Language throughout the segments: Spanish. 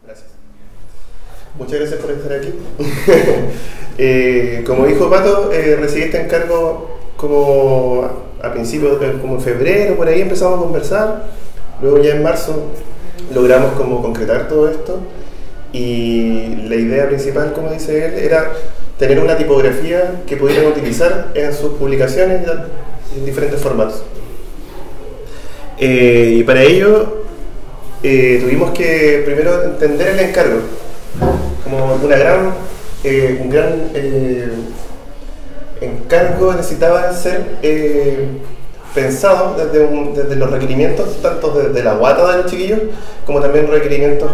Gracias. Muchas gracias por estar aquí. Como dijo Pato, recibí este encargo como a principios, como en febrero, por ahí empezamos a conversar. Luego ya en marzo logramos como concretar todo esto. Y la idea principal, como dice él, era tener una tipografía que pudieran utilizar en sus publicaciones en diferentes formatos. Y para ello tuvimos que primero entender el encargo como un gran encargo. Necesitaba ser pensado desde los requerimientos, tanto desde la guata de los chiquillos como también requerimientos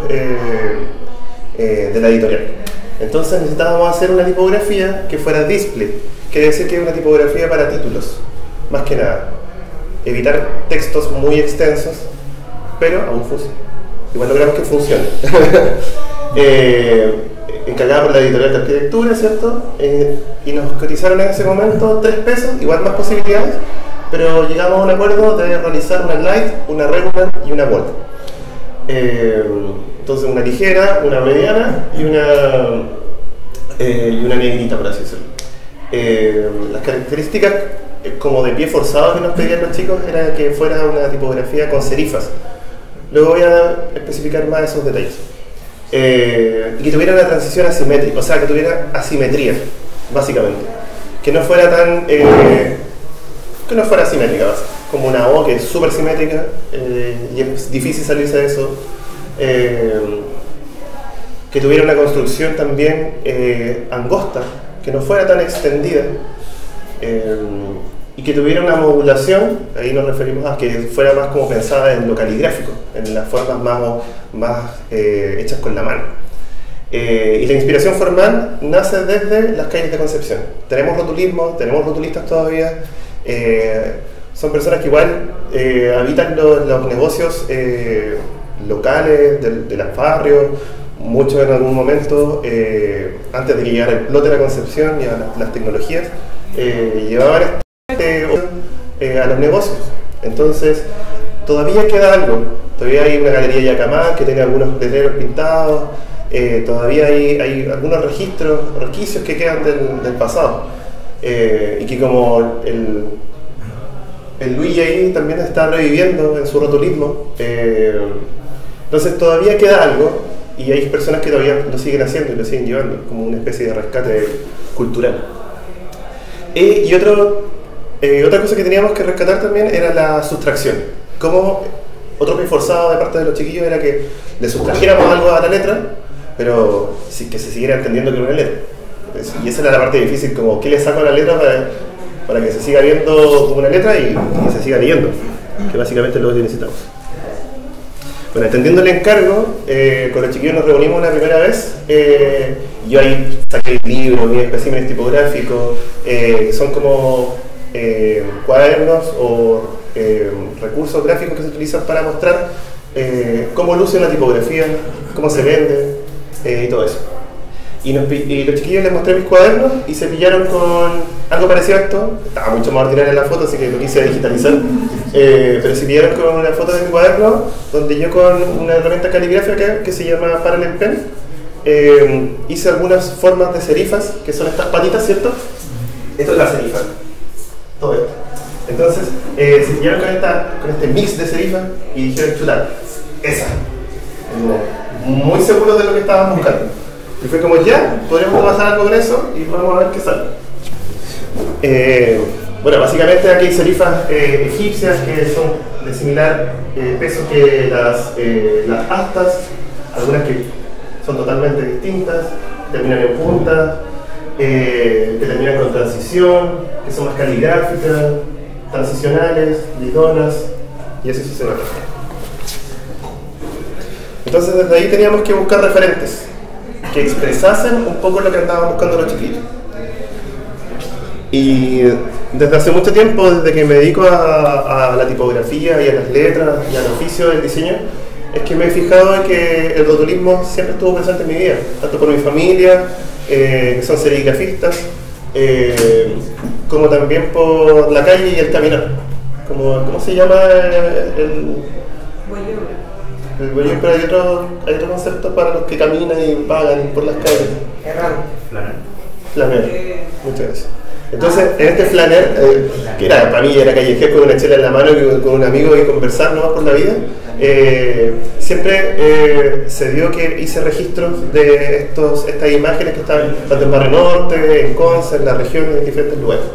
de la editorial. Entonces necesitábamos hacer una tipografía que fuera display, quiere decir que es una tipografía para títulos, más que nada. Evitar textos muy extensos, pero aún funciona. Igual logramos que funcione. Encargada por la editorial de arquitectura, ¿cierto? Y nos cotizaron en ese momento 3 pesos, igual más posibilidades, pero llegamos a un acuerdo de realizar una light, una regular y una bold. Entonces una ligera, una mediana y una negrita, por así decirlo. Las características como de pie forzado que nos pedían los chicos era que fuera una tipografía con serifas. Luego voy a especificar más esos detalles. Y que tuviera una transición asimétrica, o sea, que tuviera asimetría, básicamente. Que no fuera tan... que no fuera asimétrica, como una O que es súper simétrica, y es difícil salirse de eso. Que tuviera una construcción también angosta, que no fuera tan extendida, y que tuviera una modulación, ahí nos referimos a que fuera más como pensada en lo caligráfico, en las formas más hechas con la mano. Y la inspiración formal nace desde las calles de Concepción. Tenemos rotulismo, tenemos rotulistas todavía, son personas que igual habitan los negocios locales de los barrios, muchos en algún momento, antes de llegar al plote de la Concepción y a las tecnologías, llevaban a los negocios. Entonces todavía queda algo, todavía hay una galería Yacamán que tiene algunos letreros pintados, todavía hay algunos resquicios que quedan del pasado, y que como el Luigi ahí también está reviviendo en su rotulismo, entonces todavía queda algo y hay personas que todavía lo siguen haciendo y lo siguen llevando como una especie de rescate cultural. Y otra cosa que teníamos que rescatar también era la sustracción. Como otro pie forzado de parte de los chiquillos era que le sustrajéramos algo a la letra, pero que se siguiera entendiendo que era una letra. Y esa era la parte difícil, como ¿qué le saco a la letra para que se siga viendo como una letra y se siga leyendo? Que básicamente es lo que necesitamos. Bueno, entendiendo el encargo, con los chiquillos nos reunimos una primera vez. Yo ahí saqué el libro, mis especímenes tipográficos, que son como cuadernos o recursos gráficos que se utilizan para mostrar cómo luce una tipografía, cómo se vende y todo eso. Y los chiquillos les mostré mis cuadernos y se pillaron con algo parecido a esto. Estaba mucho más ordinaria la foto, así que lo quise digitalizar. Pero se pillaron con una foto de mi cuaderno donde yo con una herramienta caligráfica que se llama Parallel Pen hice algunas formas de serifas, que son estas patitas, ¿cierto? Esto es la serifa, todo esto. Entonces se pillaron con este mix de serifas y dijeron, chutar, esa. Muy seguros de lo que estaban buscando. Y fue como, ya, podríamos pasar algo con eso y vamos a ver qué sale. Bueno, básicamente aquí hay serifas egipcias que son de similar peso que las astas, algunas que son totalmente distintas, terminan en punta, que terminan con transición, que son más caligráficas, transicionales, lidonas y así sucesivamente. Entonces desde ahí teníamos que buscar referentes que expresasen un poco lo que andaban buscando los chiquillos. Y desde hace mucho tiempo, desde que me dedico a la tipografía y a las letras y al oficio del diseño, es que me he fijado en que el rotulismo siempre estuvo presente en mi vida, tanto por mi familia, que son serigrafistas, como también por la calle y el caminar. ¿Cómo se llama el...? Pero hay otro concepto para los que caminan y pagan por las calles. Flaner. Muchas gracias. Entonces, en este flaner, que era, para mí era callejero con una chela en la mano y con un amigo y conversar nomás por la vida, siempre se dio que hice registros de estas imágenes que estaban tanto en Barrio Norte, en Conce, en la región, en diferentes lugares.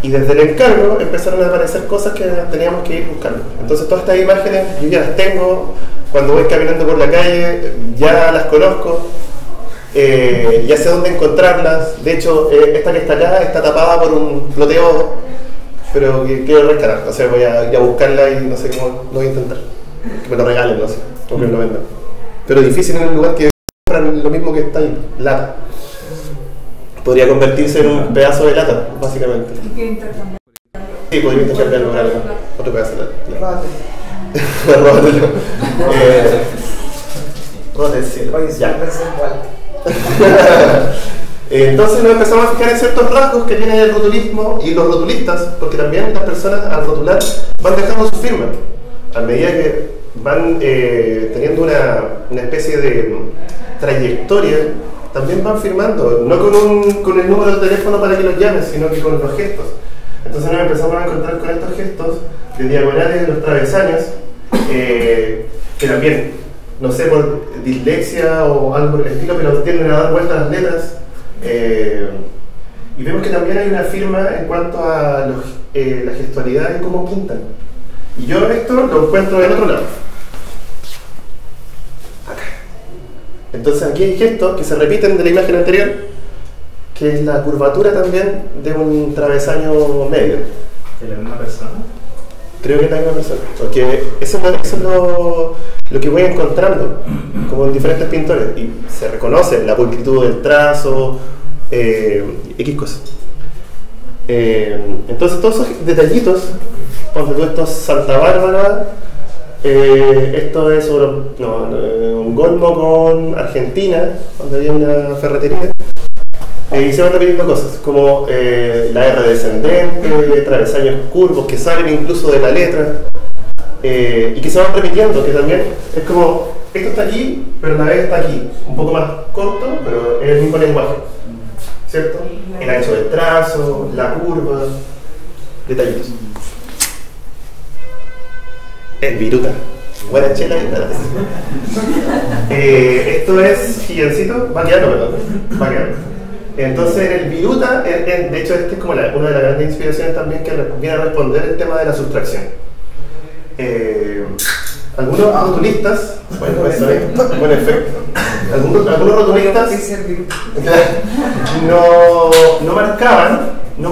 Y desde el encargo empezaron a aparecer cosas que teníamos que ir buscando. Entonces todas estas imágenes yo ya las tengo, cuando voy caminando por la calle ya las conozco, ya sé dónde encontrarlas. De hecho, esta que está acá está tapada por un ploteo, pero que quiero rescatar. O sea, voy a ir a buscarla y no sé cómo lo voy a intentar. Que me lo regalen, no sé, o que me lo vendan. Pero difícil en un lugar que compran lo mismo que está ahí, lata. Podría convertirse en un pedazo de lata, básicamente. ¿Y qué intercambiar? Sí, podría intercambiarlo con algo. Otro pedazo de lata. Róbatelo. Róbate el cielo. Oye, ya. Entonces nos empezamos a fijar en ciertos rasgos que tiene el rotulismo y los rotulistas, porque también las personas al rotular van dejando su firma. A medida que van teniendo una especie de trayectoria, también van firmando, no con el número de teléfono para que los llames, sino que con los gestos. Entonces nos empezamos a encontrar con estos gestos de diagonales de los travesaños, que también, no sé, por dislexia o algo por el estilo, pero tienden a dar vueltas las letras. Y vemos que también hay una firma en cuanto a la gestualidad y cómo pintan. Y yo esto lo encuentro en otro lado. Acá. Entonces aquí hay gestos que se repiten de la imagen anterior, que es la curvatura también de un travesaño medio. ¿De la misma persona? Creo que es la misma persona, porque eso es lo que voy encontrando, como en diferentes pintores, y se reconoce la pulcritud del trazo, X cosas. Entonces todos esos detallitos, cuando esto es Santa Bárbara, esto es un Golmo con Argentina, cuando había una ferretería, y se van repitiendo cosas, como la R descendente, travesaños curvos que salen incluso de la letra, y que se van repitiendo, que también es como, esto está aquí, pero la vez está aquí, un poco más corto, pero es el mismo lenguaje, ¿cierto? El ancho del trazo, la curva, detallitos. El viruta. Buena chela y nada. Esto es gillancito, vaqueano, perdón. Vaqueano. Entonces el viruta, de hecho este es como una de las grandes inspiraciones también que viene a responder el tema de la sustracción. Algunos rotulistas, bueno, eso es buen efecto. Algunos rotulistas no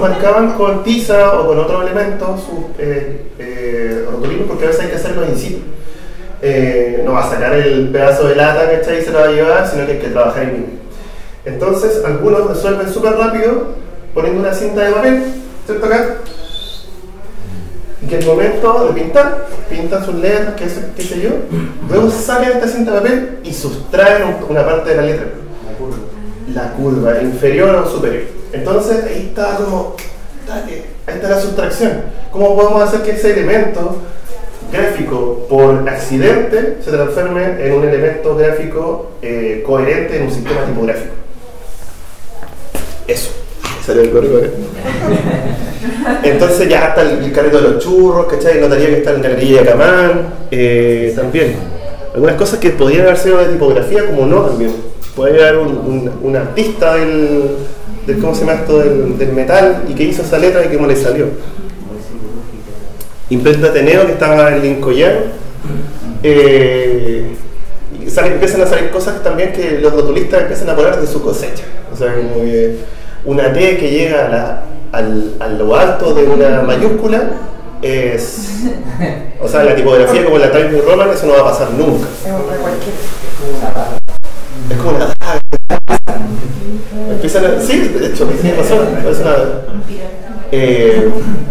marcaban con tiza o con otro elemento sus rotulismos, porque a veces hay que hacerlo in situ. No va a sacar el pedazo de lata, ¿cachai? Y se lo va a llevar, sino que hay que trabajar ahí mismo. Entonces, algunos resuelven súper rápido poniendo una cinta de papel, ¿cierto? Acá. Y que el momento de pintan sus letras, qué sé yo, luego sacan esta cinta de papel y sustraen una parte de la letra. La curva, inferior o superior. Entonces, ahí está como, ahí está la sustracción. ¿Cómo podemos hacer que ese elemento gráfico por accidente se transforme en un elemento gráfico coherente en un sistema tipográfico? Eso, salió el código, Entonces ya está el carrito de los churros, ¿cachai? Notaría que está en la galería de Camán, también. Algunas cosas que podrían haber sido de tipografía, como no también. Puede haber un artista del ¿cómo se llama esto? Del metal, y que hizo esa letra y cómo le salió. Imprenta Ateneo, que estaba en Lincoln, empiezan a salir cosas también que los rotulistas empiezan a poner de su cosecha. O sea, como que una T que llega a lo alto de una mayúscula es... O sea, la tipografía como la Times New Roman, eso no va a pasar nunca. Es como una daga. Empiezan a... Sí, de hecho, tiene razón. Es una...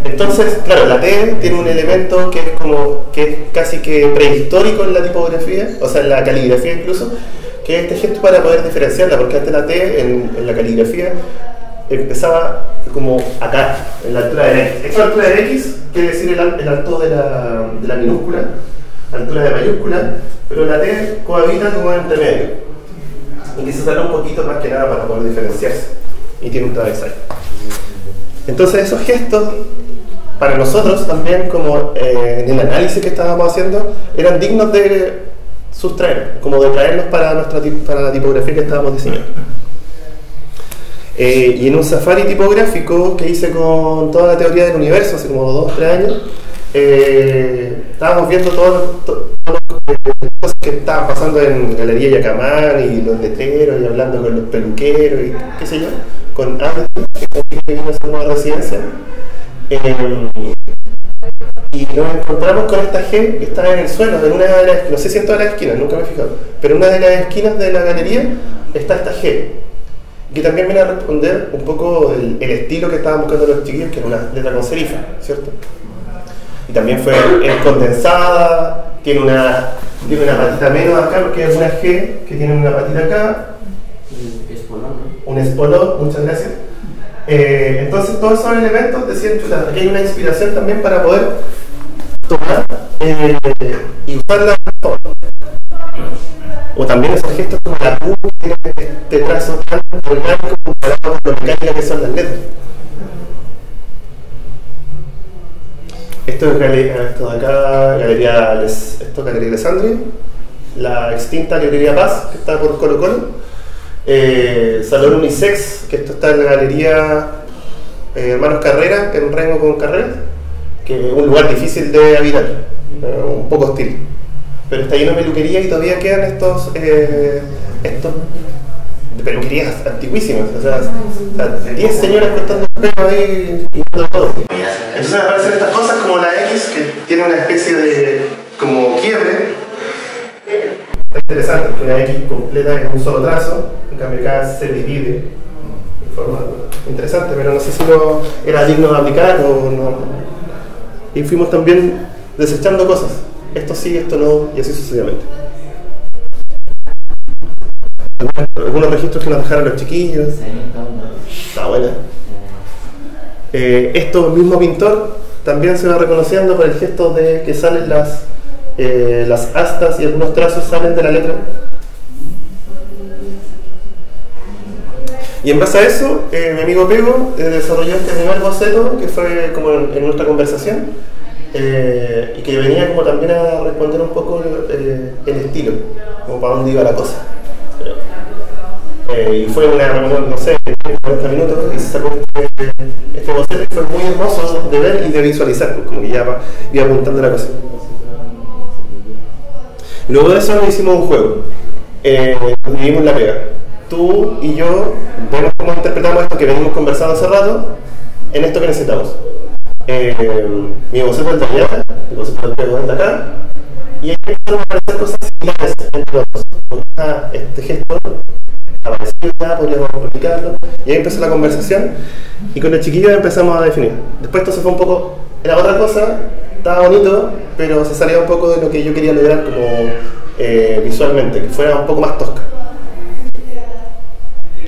entonces, claro, la T tiene un elemento que es casi que prehistórico en la tipografía, o sea, en la caligrafía incluso, que es este gesto para poder diferenciarla, porque antes la T en la caligrafía empezaba como acá, en la altura de X. Esta altura de X quiere decir el alto de la minúscula, altura de mayúscula, pero la T cohabita como entre medio. Y que se sale un poquito más que nada para poder diferenciarse. Y tiene un travesaño. Entonces esos gestos, para nosotros también, como en el análisis que estábamos haciendo, eran dignos de sustraer, como de traerlos para la tipografía que estábamos diseñando. Y en un safari tipográfico que hice con toda la teoría del universo, hace como 2 o 3 años, estábamos viendo todas las cosas que estaban pasando en Galería Yacamán y los letreros y hablando con los peluqueros y qué sé yo, con Andy, que vino a hacer una residencia. Y nos encontramos con esta G que estaba en el suelo, en una de las, no sé si en todas las esquinas, nunca me he fijado, pero en una de las esquinas de la galería está esta G, que también viene a responder un poco el estilo que estaban buscando los chiquillos, que era una letra con serifa, ¿cierto? Y también es condensada, tiene una patita menos acá, porque es una G que tiene una patita acá. Un espolón, muchas gracias. Entonces todos esos elementos decían, aquí hay una inspiración también para poder tomar y usarla mejor. O también esos gestos como la Q, que tiene este trazo tan orgánico comparado con lo mecánica que son las letras. Esto de acá, Galería Alessandria, la extinta Galería Paz, que está por Colo Colo. Salón Unisex, que esto está en la Galería Hermanos Carrera, en Rengo con Carreras, que es un lugar difícil de habitar, un poco hostil, pero está lleno de peluquería y todavía quedan estos de peluquerías antiguísimas, o sea 10 señoras cortando el pelo ahí y todo. Entonces aparecen estas cosas como la X, que tiene una especie de como quiebre. Está interesante, que una X completa es un solo trazo, en cambio acá se divide de forma interesante, pero no sé si no era digno de aplicar o no. Y fuimos también desechando cosas, esto sí, esto no, y así sucesivamente. Algunos registros que nos dejaron los chiquillos. Está buena. Esto mismo pintor también se va reconociendo por el gesto de que salen las astas y algunos trazos salen de la letra. Y en base a eso, mi amigo Pego desarrolló este primer boceto que fue como en nuestra conversación y que venía como también a responder un poco el estilo, como para dónde iba la cosa. Y fue una reunión, no sé, 40 minutos y se sacó este boceto y fue muy hermoso de ver y de visualizar, pues, como que ya iba apuntando la cosa. Luego de eso nos hicimos un juego, dividimos la pega. Tú y yo vemos cómo interpretamos esto que venimos conversando hace rato en esto que necesitamos. Mi boceto es de allá, el boceto del pego es de acá, y ahí empezaron a aparecer cosas similares entre los dos. Este gesto apareció ya, podríamos publicarlo, y ahí empezó la conversación, y con los chiquillos empezamos a definir. Después esto se fue un poco, era otra cosa, estaba bonito, pero se salía un poco de lo que yo quería lograr como visualmente, que fuera un poco más tosca,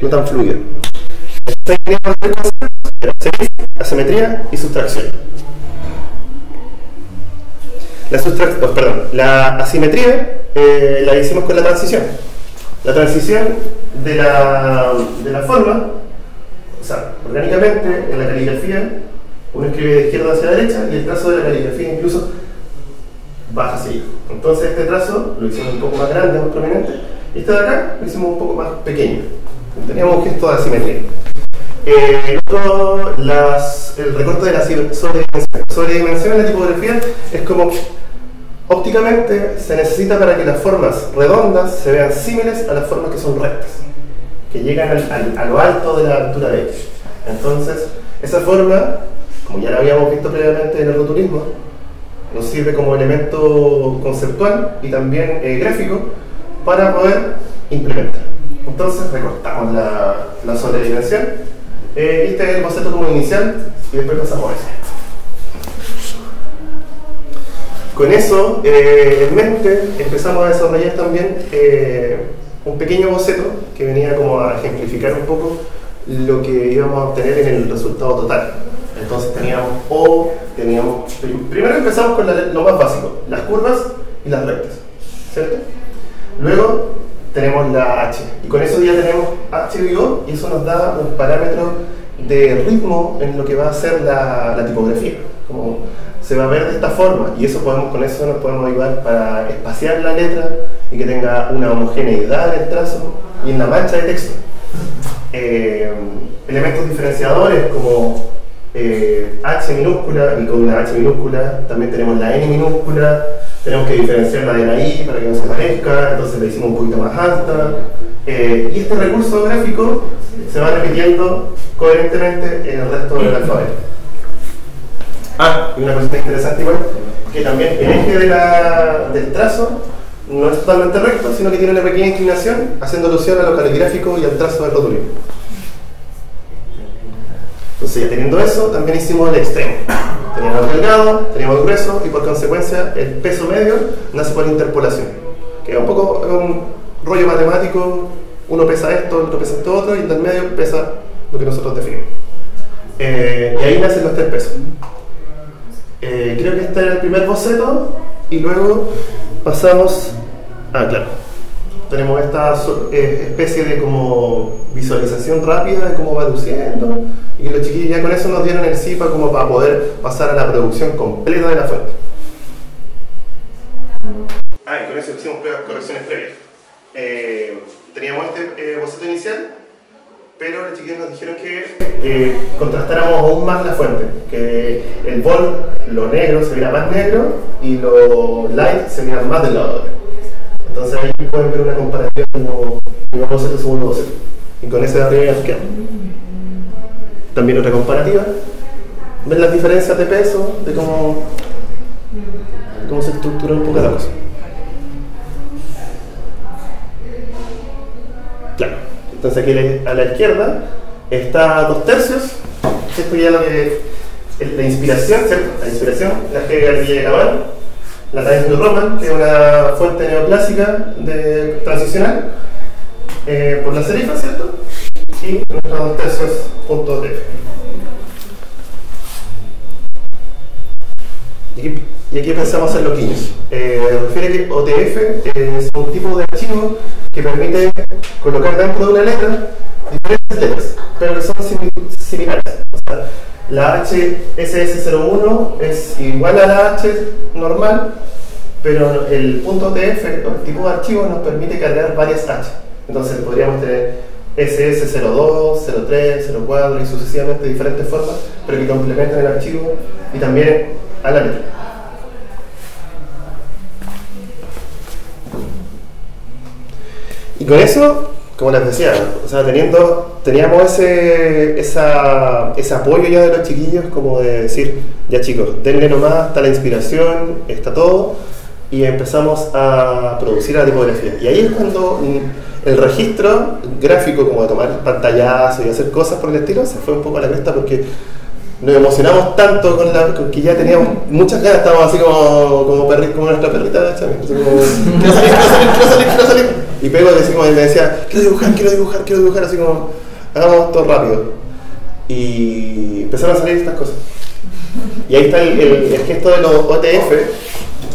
no tan fluida. Entonces queríamos hacer cosas, asimetría y sustracción. La asimetría la hicimos con la transición. La transición de la forma, o sea, orgánicamente en la caligrafía uno escribe de izquierda hacia la derecha y el trazo de la caligrafía incluso baja hacia allá. Entonces este trazo lo hicimos un poco más grande, más prominente, y este de acá lo hicimos un poco más pequeño. Teníamos un gesto de asimetría. Luego el recorte de la sobredimensión. Sobredimensión en la tipografía es como ópticamente se necesita para que las formas redondas se vean similares a las formas que son rectas, que llegan a lo alto de la altura de X. Entonces, esa forma, como ya la habíamos visto previamente en el rotulismo, nos sirve como elemento conceptual y también gráfico para poder implementar. Entonces, recortamos la sobredimensión. Este es el boceto como inicial y después pasamos a eso. Con eso en mente empezamos a desarrollar también un pequeño boceto que venía como a ejemplificar un poco lo que íbamos a obtener en el resultado total. Entonces teníamos primero empezamos con lo más básico, las curvas y las rectas, ¿cierto? Luego tenemos la H, y con eso ya tenemos H y O, y eso nos da un parámetro de ritmo en lo que va a ser la tipografía. Como se va a ver de esta forma, y eso con eso nos podemos ayudar para espaciar la letra y que tenga una homogeneidad en el trazo y en la mancha de texto. Elementos diferenciadores como H minúscula, y con una H minúscula también tenemos la N minúscula, tenemos que diferenciarla de la I para que no se parezca, entonces la hicimos un poquito más alta, y este recurso gráfico se va repitiendo coherentemente en el resto del alfabeto. Y una cosa interesante igual, que también el eje del trazo no es totalmente recto, sino que tiene una pequeña inclinación, haciendo alusión a lo caligráfico y al trazo del rotulino. Entonces, ya teniendo eso, también hicimos el extremo. Teníamos el delgado, teníamos el grueso, y por consecuencia el peso medio nace por interpolación, que es un poco un rollo matemático. Uno pesa esto, el otro pesa esto otro, y el del medio pesa lo que nosotros definimos. Y ahí nacen los 3 pesos. Creo que este era el primer boceto, y luego pasamos... claro. Tenemos esta especie de como visualización rápida de cómo va luciendo, y los chiquillos ya con eso nos dieron el CIPA como para poder pasar a la producción completa de la fuente. Y con eso hicimos correcciones previas. Teníamos este boceto inicial, pero los chiquillos nos dijeron que contrastáramos aún más la fuente, que el bold, lo negro, se viera más negro, y lo light se viera más del lado. Entonces ahí pueden ver una comparativa como primer boceto, segundo boceto, y con ese de arriba ya nos quedamos. También otra comparativa, ven las diferencias de peso, de cómo se estructura un poco la cosa. Claro, entonces aquí a la izquierda está 2/3, esto ya lo que la inspiración, ¿cierto? La inspiración la escribe Gabriel Cabal, la Times New Roman, que es una fuente neoclásica transicional, por la serifa, ¿cierto? Y nuestros 2/3 puntos de F. Y aquí empezamos a hacer loquillos. Refiere que OTF es un tipo de archivo que permite colocar dentro de una letra diferentes letras, pero que son similares. O sea, la HSS01 es igual a la H normal, pero el punto OTF, el tipo de archivo, nos permite cargar varias H. Entonces podríamos tener SS02, 03, 04 y sucesivamente diferentes formas, pero que complementan el archivo y también a la letra. Y con eso, como les decía, o sea, teníamos ese apoyo ya de los chiquillos, como de decir, ya chicos, denle nomás, está la inspiración, está todo, y empezamos a producir la tipografía. Y ahí es cuando el registro gráfico, como de tomar pantallazos y hacer cosas por el estilo, se fue un poco a la cresta, porque nos emocionamos tanto con que ya teníamos muchas ganas, estábamos así como nuestra perrita, ¿sabes? Quiero salir. Y Pego me decía, quiero dibujar, así como, hagamos todo rápido. Y empezaron a salir estas cosas. Y ahí está el gesto de los OTF,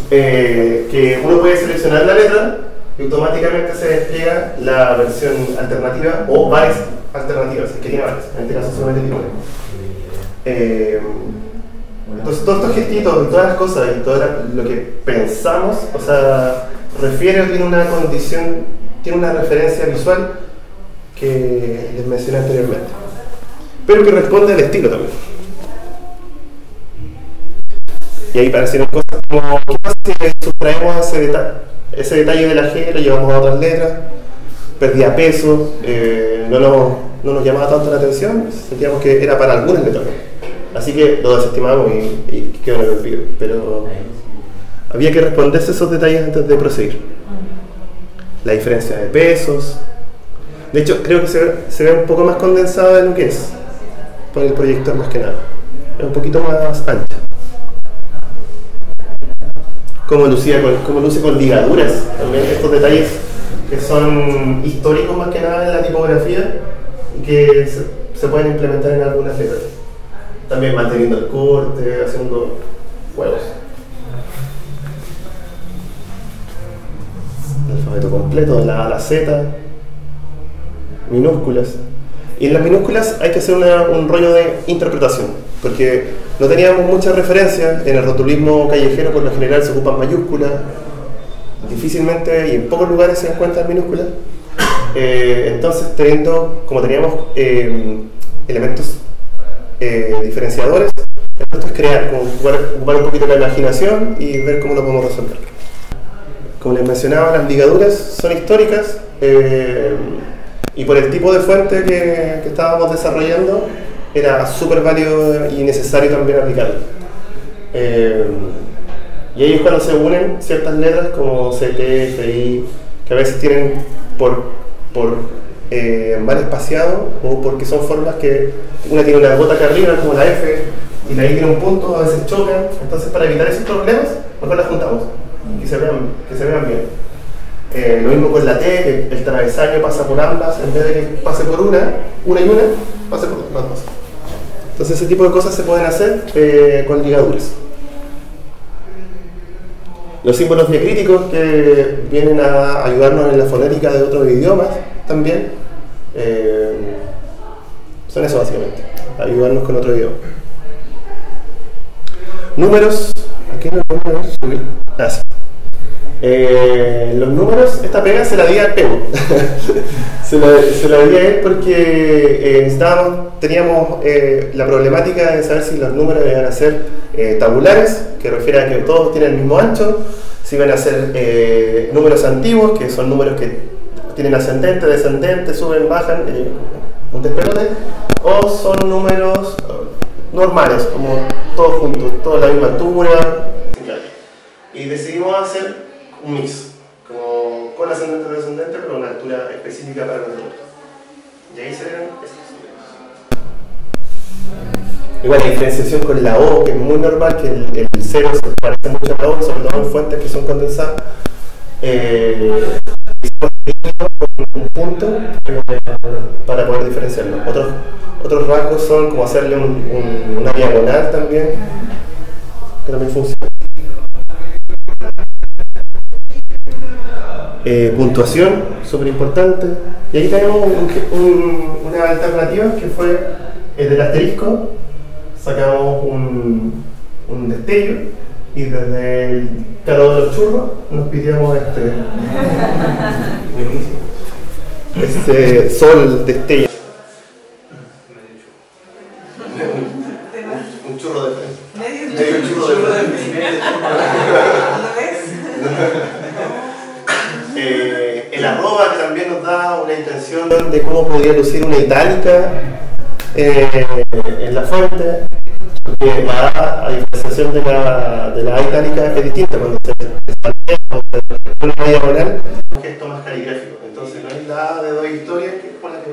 que uno puede seleccionar la letra y automáticamente se despliega la versión alternativa o varias alternativas, que tiene varias, en este caso solamente tiene una. Entonces todos estos gestitos y todas las cosas y todo lo que pensamos, o sea, refiere o tiene una condición, tiene una referencia visual que les mencioné anteriormente, pero que responde al estilo también. Y ahí parecieron cosas como, ¿qué pasa si sustraemos ese detalle de la G, lo llevamos a otras letras? Perdía peso, no nos llamaba tanto la atención, sentíamos que era para algunas letras, así que lo desestimamos y quedó en el olvido. Pero había que responderse esos detalles antes de proseguir. La diferencia de pesos, de hecho creo que se ve un poco más condensada de lo que es por el proyector, más que nada, es un poquito más ancha. Como luce con ligaduras, también estos detalles que son históricos más que nada en la tipografía y que se pueden implementar en algunas letras. También manteniendo el corte, haciendo juegos. el alfabeto completo, de la A a la Z, minúsculas. Y en las minúsculas hay que hacer un rollo de interpretación, porque no teníamos muchas referencias. En el rotulismo callejero por lo general se ocupan mayúsculas, difícilmente y en pocos lugares se encuentran minúsculas. Entonces, como teníamos elementos diferenciadores, esto es crear, como ocupar un poquito la imaginación y ver cómo lo podemos resolver. Como les mencionaba, las ligaduras son históricas y por el tipo de fuente que estábamos desarrollando era súper válido y necesario también aplicarlo. Y ahí es cuando se unen ciertas letras como CT, FI, que a veces tienen por mal espaciado o porque son formas que una tiene una gota acá arriba como la F y la I tiene un punto, a veces chocan. Entonces, para evitar esos problemas, mejor las juntamos, que se vean bien. Lo mismo con la T, que el travesaño pasa por ambas, en vez de que pase por una y una, pase por las dos. Entonces ese tipo de cosas se pueden hacer con ligaduras. Los símbolos diacríticos que vienen a ayudarnos en la fonética de otros idiomas también son eso básicamente, ayudarnos con otro idioma. Números, aquí no podemos subir. Gracias. Los números, esta pega se la di al Pego. se la di a él porque teníamos la problemática de saber si los números iban a ser tabulares, que refiere a que todos tienen el mismo ancho, si iban a ser números antiguos, que son números que tienen ascendente, descendente, suben, bajan, un despelote, o son números normales, como todos juntos, todos a la misma altura. Y decidimos hacer un mix, como con ascendente y descendente, pero a una altura específica para nosotros. Y ahí se ven estos números. Igual la diferenciación con la O, que es muy normal, que el 0 se parece mucho a la O, sobre todo en fuentes que son condensadas. Un punto para poder diferenciarlo. Otros rasgos son como hacerle una diagonal también, que también funciona. Puntuación, súper importante. Y aquí tenemos una alternativa que fue del asterisco. Sacamos un destello y desde el calor de los churros nos pidíamos este sol destello. Un churro de frente. Medio churro de frente. El arroba, que también nos da una intención de cómo podría lucir una itálica en la fuente, porque la A, a diferenciación de la A itálica, es distinta cuando se una diagonal, un gesto más caligráfico. Entonces no es la A de dos historias, que es por la que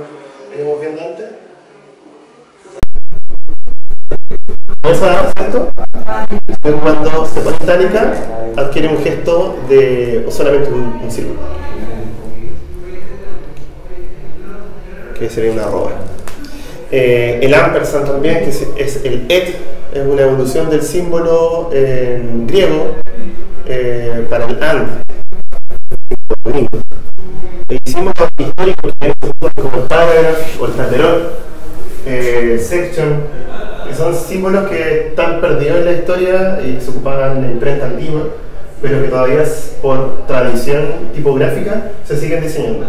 venimos viendo antes. Esa, ¿cierto? Cuando se pone itálica, adquiere un gesto de solamente un círculo, que sería una arroba. El ampersand también, que es el et, es una evolución del símbolo en griego para el and. Hicimos los históricos que como el paragraph o el calderón, section, que son símbolos que están perdidos en la historia y se ocupaban en la imprenta antigua, pero que todavía por tradición tipográfica se siguen diseñando.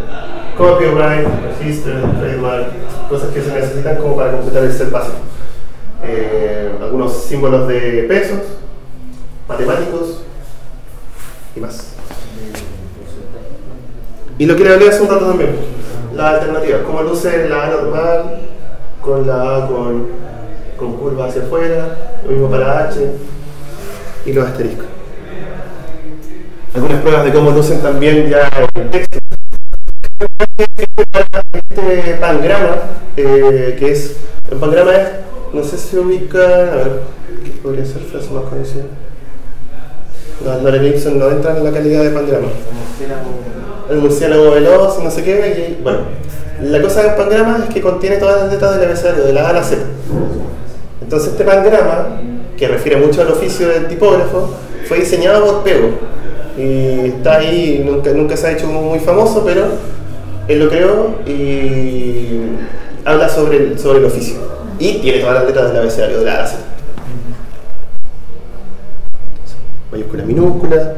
Copyright, registro, trademark, cosas que se necesitan como para completar el ser básico. Algunos símbolos de pesos, matemáticos y más. Y lo que le hablé hace un rato también, la alternativa, cómo luce la A normal con la A con curva hacia afuera, lo mismo para H y los asteriscos. Algunas pruebas de cómo lucen también ya el texto. Este pangrama, que es, el pangrama es, no sé si se ubica, a ver, ¿qué podría ser frase más conocida? Los Lorem no entran en la calidad de pangrama. El murciélago veloz, no sé qué, y bueno, la cosa del pangrama es que contiene todas las letras del abecedario, de la A a la Z. Entonces este pangrama, que refiere mucho al oficio del tipógrafo, fue diseñado por Pego. y está ahí, nunca se ha hecho muy famoso, pero él lo creó y habla sobre el oficio. Y tiene todas las letras del abecedario, de la A a la Z. Mayúscula, minúscula.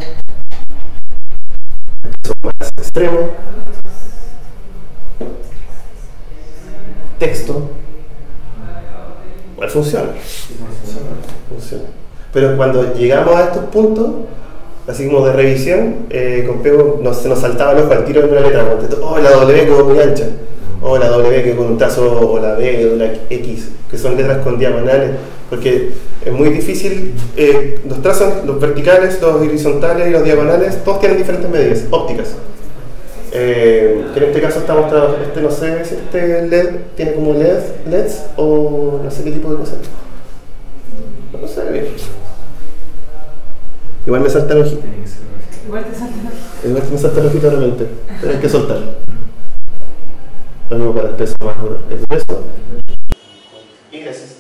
Son más extremos. Texto. Igual funciona. Pero cuando llegamos a estos puntos, así como de revisión, con Pego se nos saltaba el ojo al tiro de una letra. Oh, la W quedó muy ancha. O la W quedó con un trazo, o la B o la X, que son letras con diagonales, porque es muy difícil, los trazos, los verticales, los horizontales y los diagonales, todos tienen diferentes medidas ópticas. Que en este caso estamos trabajando, no sé si este LED tiene como LEDs o no sé qué tipo de cosas. No sé bien. Igual me salta el ojito. Igual te salta el ojito. Igual me salta el ojito realmente, pero hay que soltar. Lo mismo para el peso más duro. El peso. Y gracias.